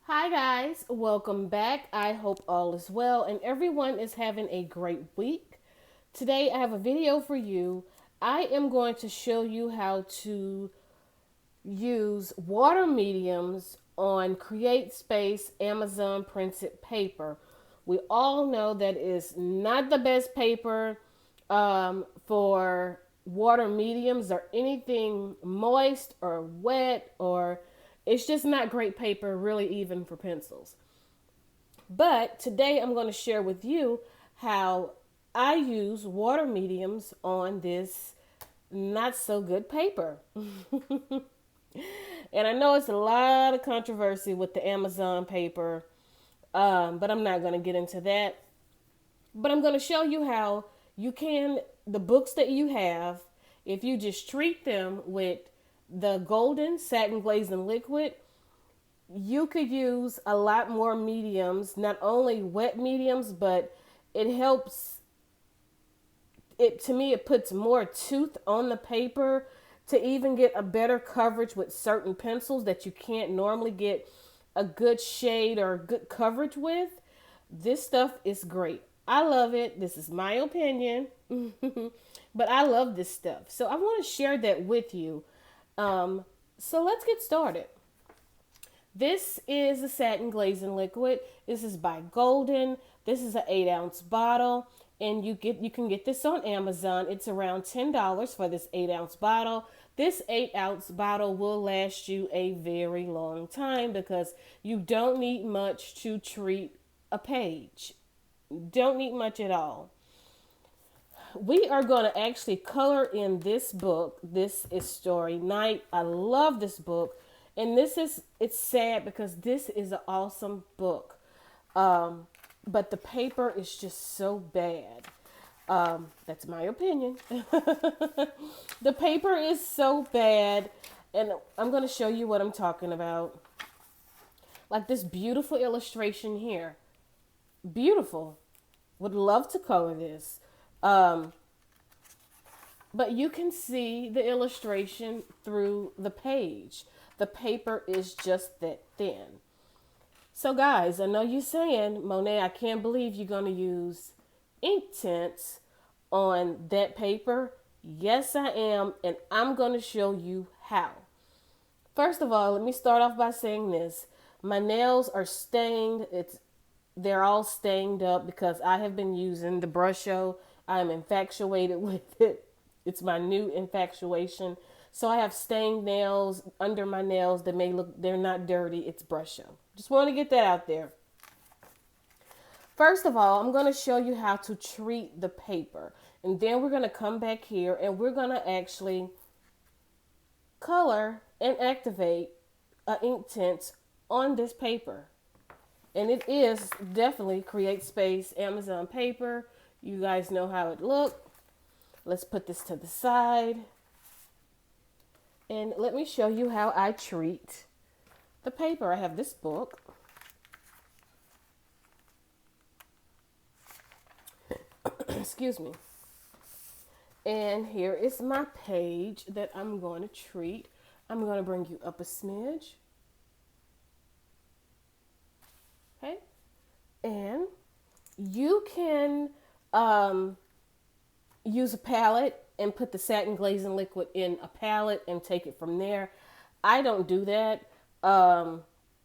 Hi, guys. Welcome back. I hope all is well and everyone is having a great week. Today, I have a video for you. I am going to show you how to use water mediums on Create Space Amazon printed paper. We all know that is not the best paper for water mediums or anything moist or wet, or it's just not great paper, really, even for pencils. But today I'm going to share with you how I use water mediums on this not so good paper. And I know it's a lot of controversy with the Amazon paper, but I'm not going to get into that. But I'm going to show you how you can, the books that you have, if you just treat them with the golden satin glazing liquid, you could use a lot more mediums, not only wet mediums, but it helps it to me it puts more tooth on the paper to even get a better coverage with certain pencils that you can't normally get a good shade or good coverage with. This stuff is great. I love it. This is my opinion. But I love this stuff. So I want to share that with you. So let's get started. This is a satin glazing liquid. This is by Golden. This is an 8-ounce bottle, and you can get this on Amazon. It's around $10 for this 8-ounce bottle. This 8-ounce bottle will last you a very long time because you don't need much to treat a page. Don't need much at all. We are going to actually color in this book. This is Story Night. I love this book. And it's sad because this is an awesome book. But the paper is just so bad. That's my opinion. The paper is so bad. And I'm going to show you what I'm talking about. Like this beautiful illustration here. Beautiful. Would love to color this. Um, but you can see the illustration through the page. The paper is just that thin. So guys, I know you're saying, Monet, I can't believe you're going to use ink tints on that paper. Yes, I am, and I'm going to show you how. First of all, let me start off by saying this. My nails are stained. They're all stained up because I have been using the Brusho. I'm infatuated with it. It's my new infatuation. So I have stained nails under my nails that may look, they're not dirty. It's Brusho. Just want to get that out there. First of all, I'm going to show you how to treat the paper. And then we're going to come back here and we're going to actually color and activate ink tint on this paper. And it is definitely Create Space Amazon paper. You guys know how it looks. Let's put this to the side. And let me show you how I treat the paper. I have this book. Excuse me. And here is my page that I'm going to treat. I'm going to bring you up a smidge. Okay. And you can use a palette and put the satin glazing liquid in a palette and take it from there. I don't do that.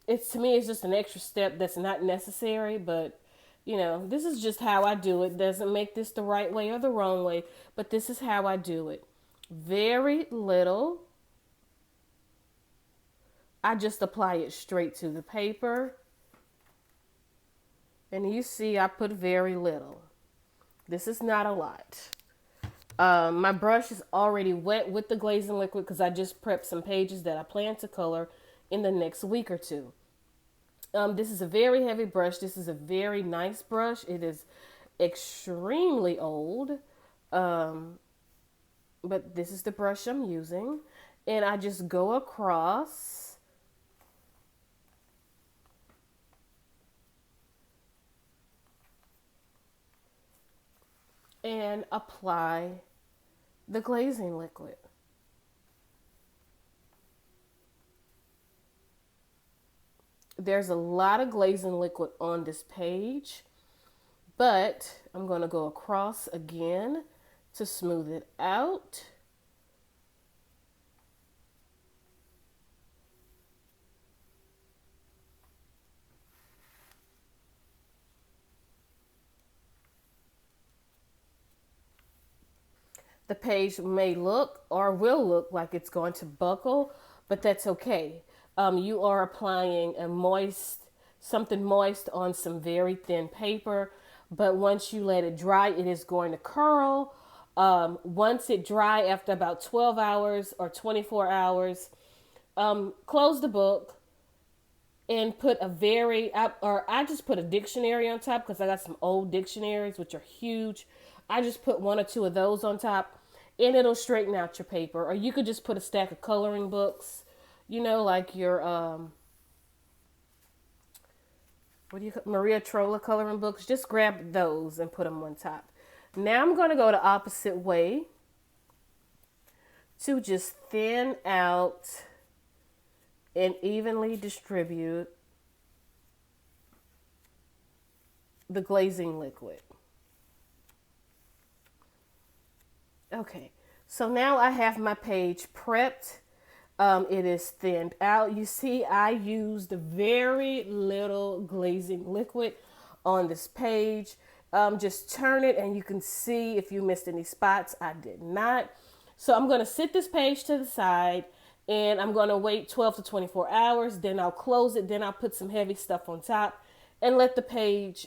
It's to me, it's just an extra step that's not necessary, but you know, this is just how I do it. Doesn't make this the right way or the wrong way, but this is how I do it. Very little. I just apply it straight to the paper. And you see, I put very little. This is not a lot. My brush is already wet with the glazing liquid because I just prepped some pages that I plan to color in the next week or two. This is a very heavy brush. This is a very nice brush. It is extremely old. But this is the brush I'm using. And I just go across. And apply the glazing liquid. There's a lot of glazing liquid on this page, but I'm going to go across again to smooth it out. The page may look or will look like it's going to buckle, but that's okay. You are applying something moist on some very thin paper, but once you let it dry, it is going to curl. Once it dry after about 12 hours or 24 hours, close the book and put I just put a dictionary on top because I got some old dictionaries, which are huge. I just put one or two of those on top and it'll straighten out your paper. Or you could just put a stack of coloring books, like your, Maria Trolla coloring books. Just grab those and put them on top. Now I'm going to go the opposite way to just thin out and evenly distribute the glazing liquid. Okay, so now I have my page prepped. It is thinned out. You see, I used very little glazing liquid on this page. Just turn it and you can see if you missed any spots. I did not. So I'm going to sit this page to the side and I'm going to wait 12 to 24 hours. Then I'll close it. Then I'll put some heavy stuff on top and let the page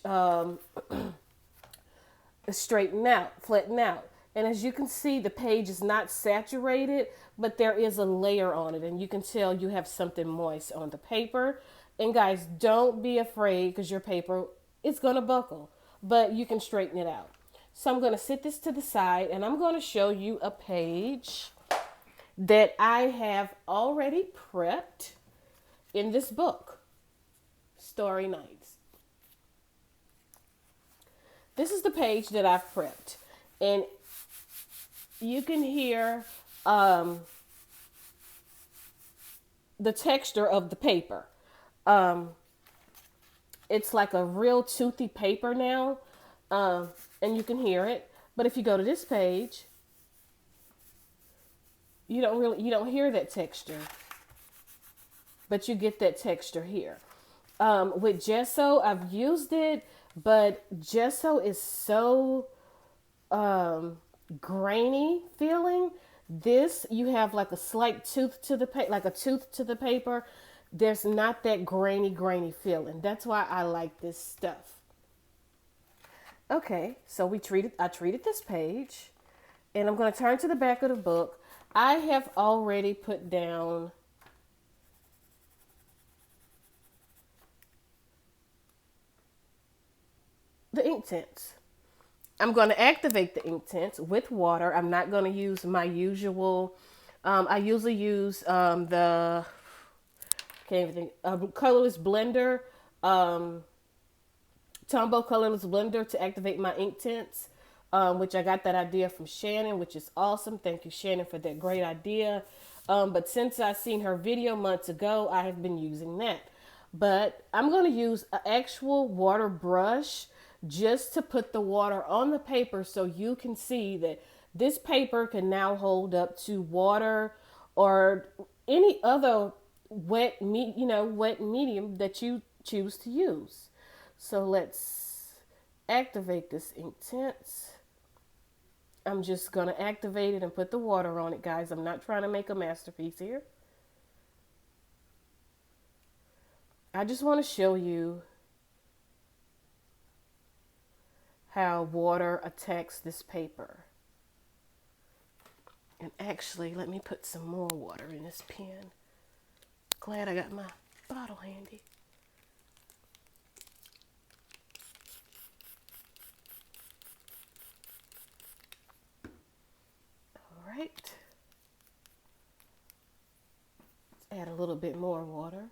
straighten out, flatten out. And as you can see, the page is not saturated, but there is a layer on it. And you can tell you have something moist on the paper. And guys, don't be afraid because your paper is going to buckle, but you can straighten it out. So I'm going to sit this to the side and I'm going to show you a page that I have already prepped in this book, Starry Nights. This is the page that I've prepped. And you can hear the texture of the paper. It's like a real toothy paper now, and you can hear it. But if you go to this page, you don't hear that texture, but you get that texture here. With gesso, I've used it, but gesso is so grainy feeling. This, you have like a slight tooth to the paper. There's not that grainy feeling. That's why I like this stuff. Okay, so I treated this page, and I'm going to turn to the back of the book. I have already put down the ink tints. I'm going to activate the ink tints with water. I'm not going to use my usual. I usually use the colorless blender, Tombow colorless blender to activate my ink tints, which I got that idea from Shannon, which is awesome. Thank you, Shannon, for that great idea. But since I seen her video months ago, I have been using that. But I'm going to use an actual water brush just to put the water on the paper so you can see that this paper can now hold up to water or any other wet medium that you choose to use. So let's activate this ink tints. I'm just going to activate it and put the water on it, guys. I'm not trying to make a masterpiece here. I just want to show you how water attacks this paper. And actually, let me put some more water in this pen. Glad I got my bottle handy. All right. Let's add a little bit more water.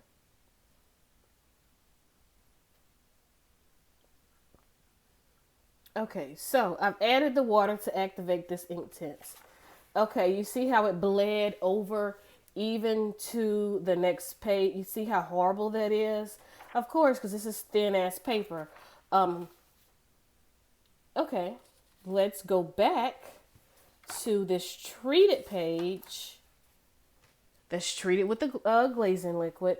Okay, so I've added the water to activate this ink tints. Okay, you see how it bled over even to the next page? You see how horrible that is? Of course, because this is thin ass paper. Um, okay, let's go back to this treated page that's treated with the glazing liquid.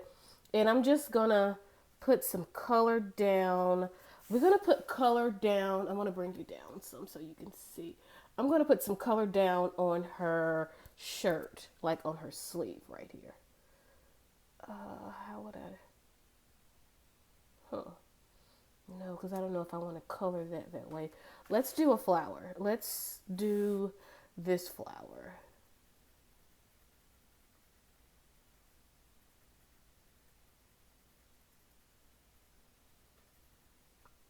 And I'm just gonna put some color down. We're gonna put color down. I wanna bring you down some so you can see. I'm gonna put some color down on her shirt, like on her sleeve right here. How would I? Huh. No, because I don't know if I want to color that way. Let's do a flower. Let's do this flower.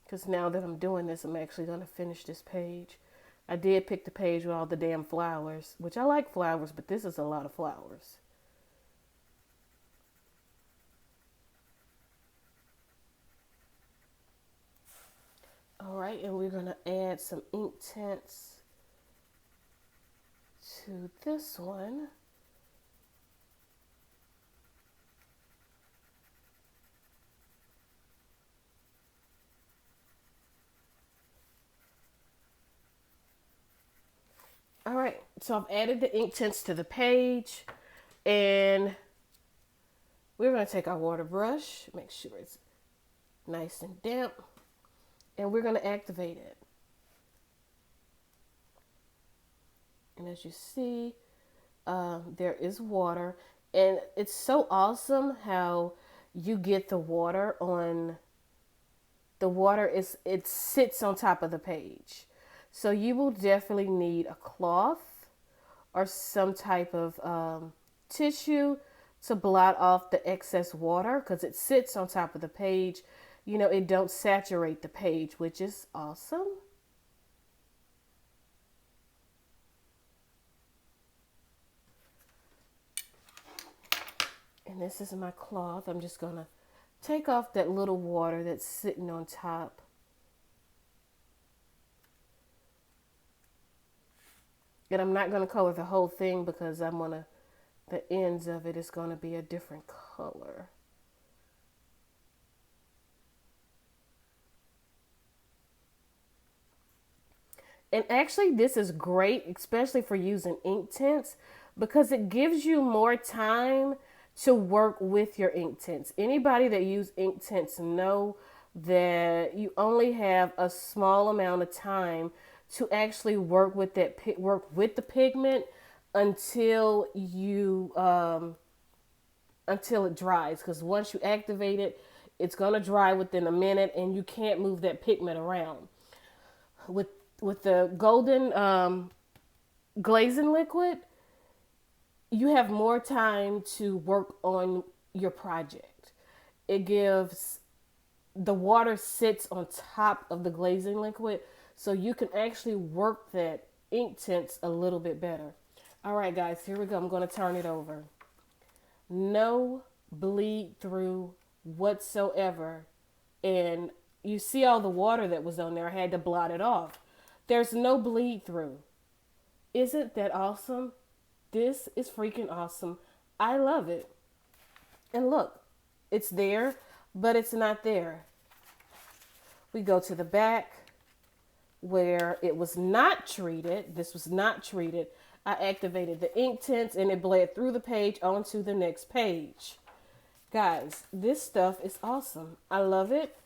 Because now that I'm doing this, I'm actually going to finish this page. I did pick the page with all the damn flowers, which I like flowers, but this is a lot of flowers. All right, and we're going to add some ink tints to this one. All right, so I've added the ink tints to the page, and we're going to take our water brush, make sure it's nice and damp, and we're going to activate it. And as you see, there is water, and it's so awesome how you get the water on the water is it sits on top of the page. So you will definitely need a cloth or some type of tissue to blot off the excess water because it sits on top of the page. You know, it don't saturate the page, which is awesome. And this is my cloth. I'm just going to take off that little water that's sitting on top. And I'm not going to color the whole thing because the ends of it is going to be a different color. And actually, this is great, especially for using ink tints, because it gives you more time to work with your ink tints. Anybody that use ink tints know that you only have a small amount of time to actually work with the pigment until you until it dries. Because once you activate it, it's gonna dry within a minute, and you can't move that pigment around. With the golden glazing liquid, you have more time to work on your project. It gives the water sits on top of the glazing liquid, so you can actually work that ink tints a little bit better. All right, guys, here we go. I'm going to turn it over. No bleed through whatsoever. And you see all the water that was on there. I had to blot it off. There's no bleed through. Isn't that awesome? This is freaking awesome. I love it. And look, it's there, but it's not there. We go to the back where it was not treated. This was not treated. I activated the ink tints and it bled through the page onto the next page. Guys, this stuff is awesome. I love it.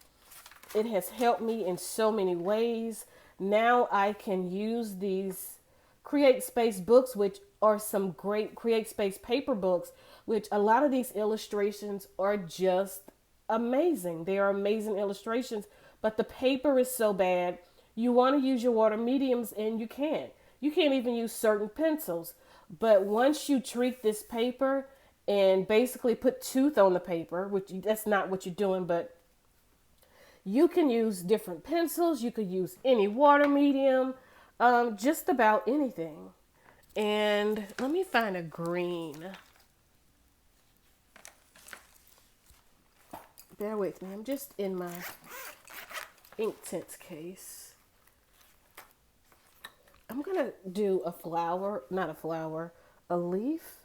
It has helped me in so many ways. Now I can use these Create Space books, which are some great Create Space paper books, which a lot of these illustrations are just amazing. They are amazing illustrations, but the paper is so bad. You want to use your water mediums and you can't. You can't even use certain pencils. But once you treat this paper and basically put tooth on the paper, which that's not what you're doing, but you can use different pencils. You could use any water medium, just about anything. And let me find a green. Bear with me. I'm just in my ink tints case. I'm going to do a flower, not a flower, a leaf.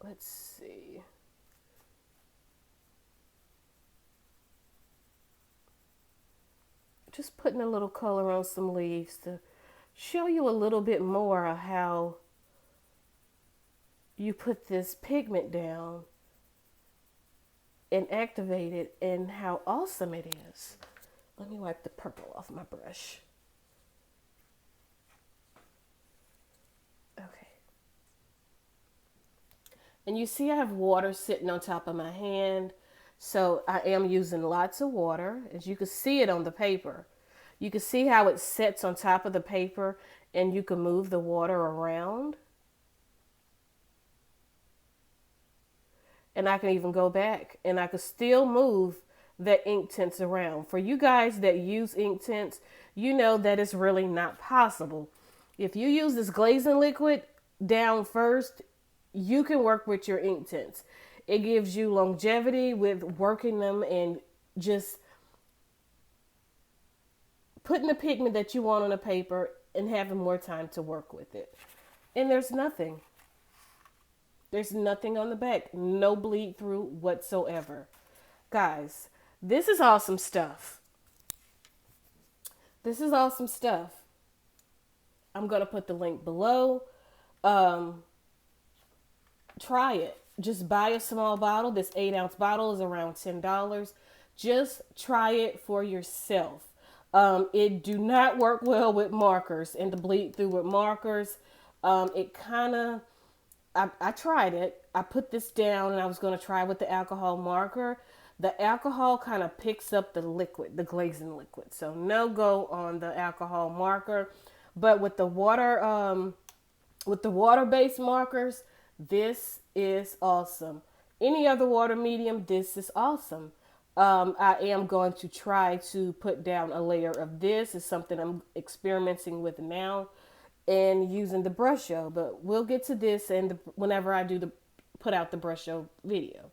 Let's see. just putting a little color on some leaves to show you a little bit more of how you put this pigment down and activate it and how awesome it is. Let me wipe the purple off my brush. Okay. And you see I have water sitting on top of my hand. So I am using lots of water. As you can see it on the paper. You can see how it sits on top of the paper and you can move the water around. And I can even go back and I can still move the ink tints around. For you guys that use ink tints, you know that it's really not possible. If you use this glazing liquid down first, you can work with your ink tints. It gives you longevity with working them and just putting the pigment that you want on a paper and having more time to work with it. And there's nothing. There's nothing on the back. No bleed through whatsoever. Guys, this is awesome stuff. This is awesome stuff. I'm going to put the link below. Try it. Just buy a small bottle. This 8-ounce bottle is around $10. Just try it for yourself. It do not work well with markers and to bleed through with markers. It kind of, I tried it. I put this down and I was going to try with the alcohol marker. The alcohol kind of picks up the liquid, the glazing liquid. So no go on the alcohol marker. But with the water-based markers, this is awesome. Any other water medium, this is awesome. I am going to try to put down a layer of this. It's something I'm experimenting with now and using the brush show. But we'll get to this and whenever I do put out the brush show video.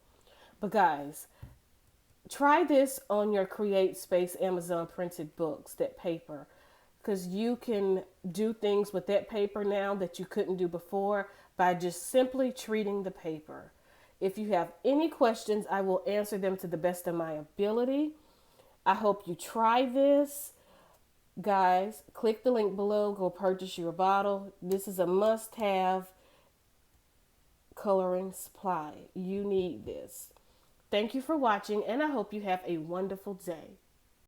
But guys, try this on your Create Space Amazon printed books, that paper. Because you can do things with that paper now that you couldn't do before by just simply treating the paper. If you have any questions, I will answer them to the best of my ability. I hope you try this. Guys, click the link below. Go purchase your bottle. This is a must-have coloring supply. You need this. Thank you for watching, and I hope you have a wonderful day.